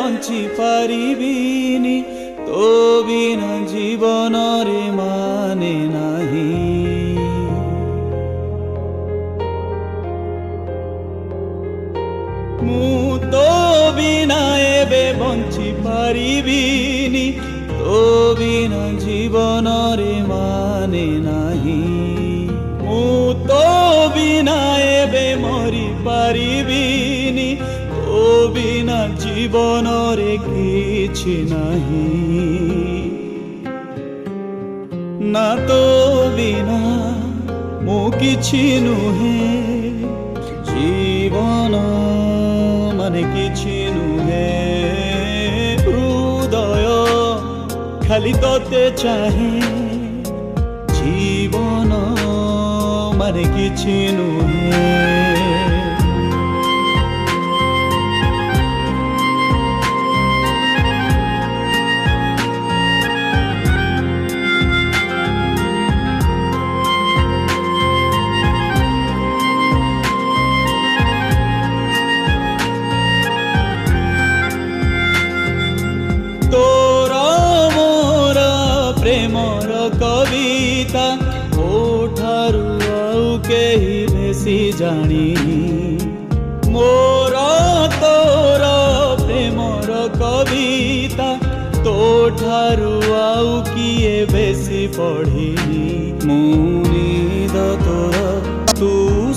ବଞ୍ଚି ପାରିବିନି ତୋ ବିନା ଜୀବନରେ ମାନେ ନାହିଁ। ମୁଁ ତୋ ବିନା ଏବେ ବଞ୍ଚି ପାରିବିନି ତୋ ବିନା ଜୀବନରେ ମାନେ ନାହିଁ। ମୁଁ ତୋ ବିନା ଏବେ ମରି ପାରିବିନି ତୋ ବିନା ଜୀବନରେ କିଛି ନାହିଁ। ନା ତୋ ବିନା ମୁଁ କିଛି ନୁହେଁ ଜୀବନ ମାନେ କିଛି ନୁହେଁ। ହୃଦୟ ଖାଲି ତତେ ଚାହେଁ ଜୀବନ ମାନେ କିଛି ନୁହେଁ। तोर मोर प्रेमर कविता ओठारु आउ केही बेसी जानी। मोर तोर प्रेमर कविता तोठारु आउ किए बेसी पढ़िनी। मु निद तोर तू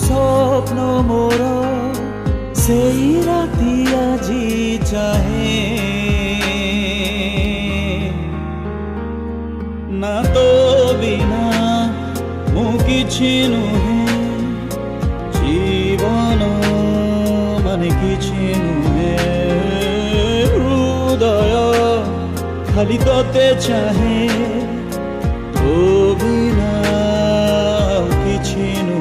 स्वप्न मोर सेई राति आजी चाहे। ना तो बिना मु किछि नुहे जीवन माने किछि नुहे। हृदय खाली तोते चाहे तो बिना किछि नुहे।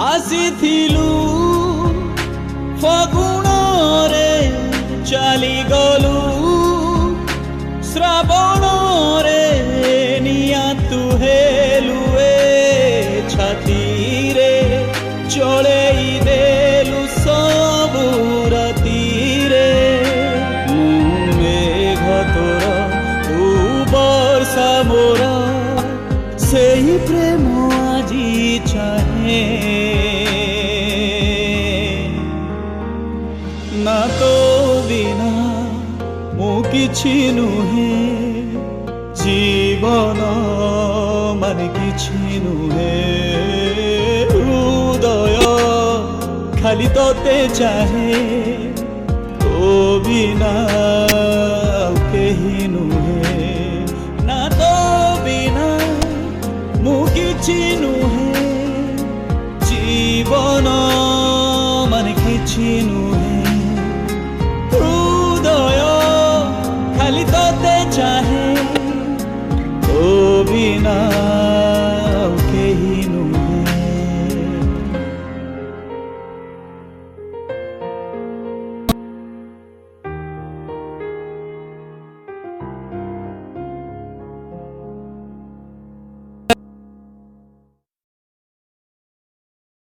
आसीथिलु फागुण रे चली गलु श्रावण रे निया तु हेलु ए छाती रे चढ़ई देलु सबु राती रे। मेघ तोर तू वर्षा मोर सेही प्रेम आजी चाहे। ना तो बिना मु किछि नुहे जीवन माने किछि नुहे। हृदय खाली तोते चाहे तो बिना केही नुहे। ना तो बिना मु किछि नुहे जीवन माने किछि नुहे। हृदय खाली तोते चाहे तो बिना